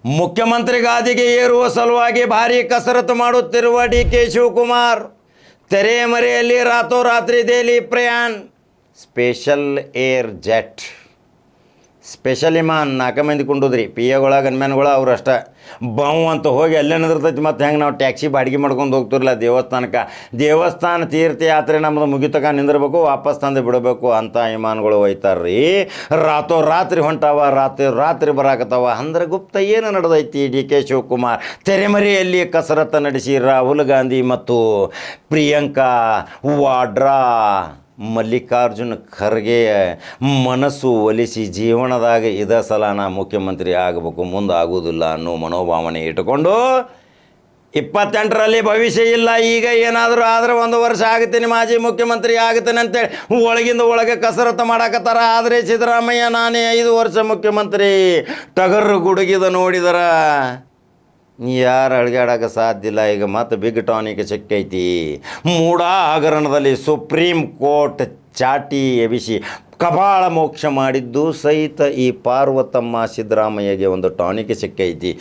ಮುಖ್ಯಮಂತ್ರಿ ಗಾದಿಗೆ ಏರುವ ಸಲುವಾಗಿ ಭಾರೀ ಕಸರತ್ತು ಮಾಡುತ್ತಿರುವ ಡಿ.ಕೆ. ಶಿವಕುಮಾರ್ ತೆರೆಯ ಮರೆಯಲ್ಲಿ ರಾತ್ರೋರಾತ್ರಿ ದೆಹಲಿ ಪ್ರಯಾಣ. ಸ್ಪೆಷಲ್ ಏರ್ ಜೆಟ್, ಸ್ಪೆಷಲ್ ವಿಮಾನ 4 ಮಂದಿ ಕೊಂಡೋದ್ರಿ. ಪಿ ಎಗಳ ಗನ್ಮ್ಯಾನ್ಗಳು ಅವ್ರು ಅಷ್ಟೇ ಬಾವು ಅಂತ ಹೋಗಿ ಅಲ್ಲೇ ನಿಂದಿರ್ತೈತಿ. ಮತ್ತು ಹೆಂಗೆ ನಾವು ಟ್ಯಾಕ್ಸಿ ಬಾಡಿಗೆ ಮಾಡ್ಕೊಂಡು ಹೋಗ್ತಿರಲ್ಲ ದೇವಸ್ಥಾನಕ್ಕೆ, ದೇವಸ್ಥಾನ ತೀರ್ಥಯಾತ್ರೆ ನಮ್ಮದು ಮುಗಿತಕ ನಿಂದಿರ್ಬೇಕು, ವಾಪಸ್ ತಂದು ಬಿಡಬೇಕು ಅಂತ ವಿಮಾನಗಳು ಒಯ್ತಾರ್ರಿ. ರಾತ್ರಿ ಹೊಂಟಾವ, ರಾತ್ರಿ ಬರಾಕತ್ತಾವ. ಅಂದ್ರೆ ಗುಪ್ತ ಏನು ನಡೆದೈತಿ? ಡಿ.ಕೆ. ಶಿವಕುಮಾರ್ ತೆರೆಮರೆಯಲ್ಲಿ ಕಸರತ್ತು ನಡೆಸಿ ರಾಹುಲ್ ಗಾಂಧಿ ಮತ್ತು ಪ್ರಿಯಾಂಕಾ ವಾಡ್ರಾ ಮಲ್ಲಿಕಾರ್ಜುನ್ ಖರ್ಗೆ ಮನಸ್ಸು ಒಲಿಸಿ ಜೀವನದಾಗ ಇದ ಸಲ ನಾ ಮುಖ್ಯಮಂತ್ರಿ ಆಗಬೇಕು, ಮುಂದೆ ಆಗೋದಿಲ್ಲ ಅನ್ನೋ ಮನೋಭಾವನೆ ಇಟ್ಟುಕೊಂಡು 28ರಲ್ಲಿ ಭವಿಷ್ಯ ಇಲ್ಲ, ಈಗ ಏನಾದರೂ ಆದ್ರೆ 1 ವರ್ಷ ಆಗುತ್ತೇನೆ, ಮಾಜಿ ಮುಖ್ಯಮಂತ್ರಿ ಆಗುತ್ತೇನೆ ಅಂತೇಳಿ ಒಳಗಿಂದ ಒಳಗೆ ಕಸರತ್ತು ಮಾಡಕತ್ತಾರ. ಆದರೆ ಸಿದ್ದರಾಮಯ್ಯ ನಾನೇ 5 ವರ್ಷ ಮುಖ್ಯಮಂತ್ರಿ ಟಗರು ಗುಡುಗಿದ ನೋಡಿದರ ಯಾರು ಅಳಿಗಾಡೋಕೆ ಸಾಧ್ಯ ಇಲ್ಲ. ಈಗ ಮತ್ತೆ ಬಿಗ್ ಟಾನಿಕ್ ಸಿಕ್ಕೈತಿ. ಮೂಡಾ ಹಗರಣದಲ್ಲಿ ಸುಪ್ರೀಂ ಕೋರ್ಟ್ ಚಾಟಿ ಎಬಿಸಿ ಕಪಾಳ ಮೋಕ್ಷ ಮಾಡಿದ್ದು ಸಹಿತ ಈ ಪಾರ್ವತಮ್ಮ ಸಿದ್ದರಾಮಯ್ಯಗೆ ಒಂದು ಟಾನಿಕ್ ಸಿಕ್ಕೈತಿ.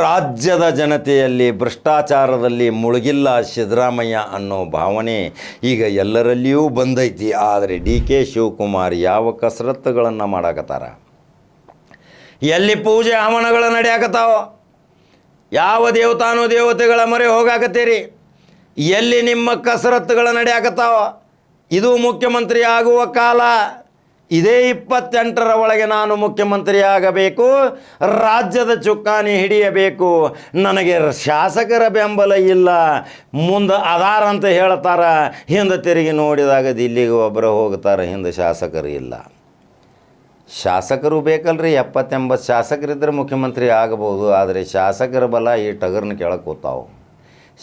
ರಾಜ್ಯದ ಜನತೆಯಲ್ಲಿ ಭ್ರಷ್ಟಾಚಾರದಲ್ಲಿ ಮುಳುಗಿಲ್ಲ ಸಿದ್ದರಾಮಯ್ಯ ಅನ್ನೋ ಭಾವನೆ ಈಗ ಎಲ್ಲರಲ್ಲಿಯೂ ಬಂದೈತಿ. ಆದರೆ ಡಿ.ಕೆ. ಶಿವಕುಮಾರ್ ಯಾವ ಕಸರತ್ತುಗಳನ್ನು ಮಾಡಾಕತ್ತಾರ? ಎಲ್ಲಿ ಪೂಜೆ ಹವನಗಳು ನಡೆಯಾಕತ್ತಾವ? ಯಾವ ದೇವತೆಗಳ ಮೊರೆ ಹೋಗಾಕತ್ತೀರಿ? ಎಲ್ಲಿ ನಿಮ್ಮ ಕಸರತ್ತುಗಳು ನಡೆಯಾಕತ್ತಾವ? ಇದು ಮುಖ್ಯಮಂತ್ರಿ ಆಗುವ ಕಾಲ. ಇದೇ 28ರ ಒಳಗೆ ನಾನು ಮುಖ್ಯಮಂತ್ರಿ ಆಗಬೇಕು, ರಾಜ್ಯದ ಚುಕ್ಕಾಣಿ ಹಿಡಿಯಬೇಕು. ನನಗೆ ಶಾಸಕರ ಬೆಂಬಲ ಇಲ್ಲ, ಮುಂದೆ ಅದಾರ ಅಂತ ಹೇಳ್ತಾರೆ. ಹಿಂದೆ ತಿರುಗಿ ನೋಡಿದಾಗ ದಿಲ್ಲಿಗೆ ಒಬ್ಬರು ಹೋಗ್ತಾರೆ, ಹಿಂದೆ ಶಾಸಕರು ಇಲ್ಲ. ಶಾಸಕರು ಬೇಕಲ್ರಿ, 70-80 ಶಾಸಕರಿದ್ದರೆ ಮುಖ್ಯಮಂತ್ರಿ ಆಗಬಹುದು. ಆದರೆ ಶಾಸಕರ ಬಲ ಈ ಟಗರ್ನ ಕೆಳಗೆ ಕೂತಾವು.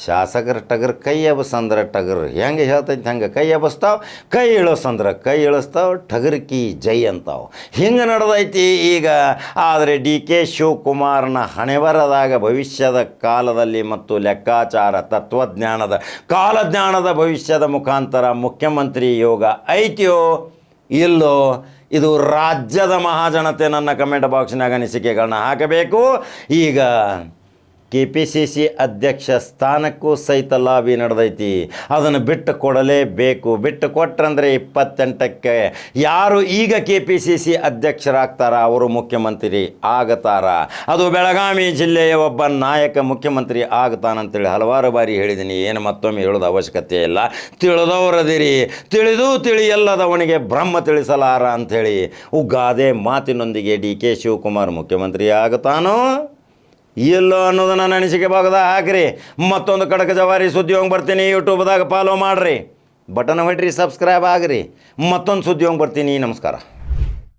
ಶಾಸಕರ ಟಗರ್ ಕೈ ಎಬಸಂದ್ರೆ ಟಗರ್ ಹೆಂಗೆ ಹೇಳ್ತೈತಿ ಹಂಗೆ ಕೈ ಎಬಸ್ತಾವೆ, ಕೈ ಇಳಿಸಂದ್ರೆ ಕೈ ಇಳಿಸ್ತಾವೆ, ಟಗರ್ಕಿ ಜೈ ಅಂತಾವೆ. ಹಿಂಗೆ ನಡೆದೈತಿ ಈಗ. ಆದರೆ ಡಿ.ಕೆ. ಶಿವಕುಮಾರ್ನ ಹಣೆಬರದಾಗ ಭವಿಷ್ಯದ ಕಾಲದಲ್ಲಿ ಮತ್ತು ಲೆಕ್ಕಾಚಾರ ತತ್ವಜ್ಞಾನದ ಕಾಲಜ್ಞಾನದ ಭವಿಷ್ಯದ ಮುಖಾಂತರ ಮುಖ್ಯಮಂತ್ರಿ ಯೋಗ ಐತಿಯೋ ಇಲ್ಲೋ? ಇದು ರಾಜ್ಯದ ಮಹಾಜನತೆ ನನ್ನ ಕಮೆಂಟ್ ಬಾಕ್ಸ್ನಾಗ ಅನಿಸಿಕೆಗಳನ್ನ ಹಾಕಬೇಕು. ಈಗ KPCC ಅಧ್ಯಕ್ಷ ಸ್ಥಾನಕ್ಕೂ ಸಹಿತ ಲಾಬಿ ನಡೆದೈತಿ. ಅದನ್ನು ಬಿಟ್ಟು ಕೊಡಲೇಬೇಕು. ಬಿಟ್ಟು ಕೊಟ್ರಂದರೆ 28ಕ್ಕೆ ಯಾರು ಈಗ KPCC ಅಧ್ಯಕ್ಷರಾಗ್ತಾರ ಅವರು ಮುಖ್ಯಮಂತ್ರಿ ಆಗತಾರ. ಅದು ಬೆಳಗಾವಿ ಜಿಲ್ಲೆಯ ಒಬ್ಬ ನಾಯಕ ಮುಖ್ಯಮಂತ್ರಿ ಆಗ್ತಾನಂತೇಳಿ ಹಲವಾರು ಬಾರಿ ಹೇಳಿದ್ದೀನಿ. ಏನು ಮತ್ತೊಮ್ಮೆ ಹೇಳೋದು ಅವಶ್ಯಕತೆ ಇಲ್ಲ. ತಿಳಿದವರದಿರಿ, ತಿಳಿದು ತಿಳಿಯಲ್ಲದವನಿಗೆ ಬ್ರಹ್ಮ ತಿಳಿಸಲಾರ ಅಂಥೇಳಿ ಉಗಾದೆ ಮಾತಿನೊಂದಿಗೆ ಡಿ.ಕೆ. ಶಿವಕುಮಾರ್ ಮುಖ್ಯಮಂತ್ರಿ ಆಗ್ತಾನೋ ಇಲ್ಲೋ ಅನ್ನೋದು ನನ್ನ ಅನಿಸಿಕೆ ಭಾಗದಾಗ ಹಾಕಿರಿ. ಮತ್ತೊಂದು ಕಡಕ ಜವಾರಿ ಸುದ್ದಿ ಹೋಗಿ ಬರ್ತೀನಿ. ಯೂಟ್ಯೂಬ್ದಾಗ ಫಾಲೋ ಮಾಡಿರಿ, ಬಟನ್ ಹೊಡ್ರಿ, ಸಬ್ಸ್ಕ್ರೈಬ್ ಆಗಿರಿ. ಮತ್ತೊಂದು ಸುದ್ದಿ ಹೋಗಿ ಬರ್ತೀನಿ. ನಮಸ್ಕಾರ.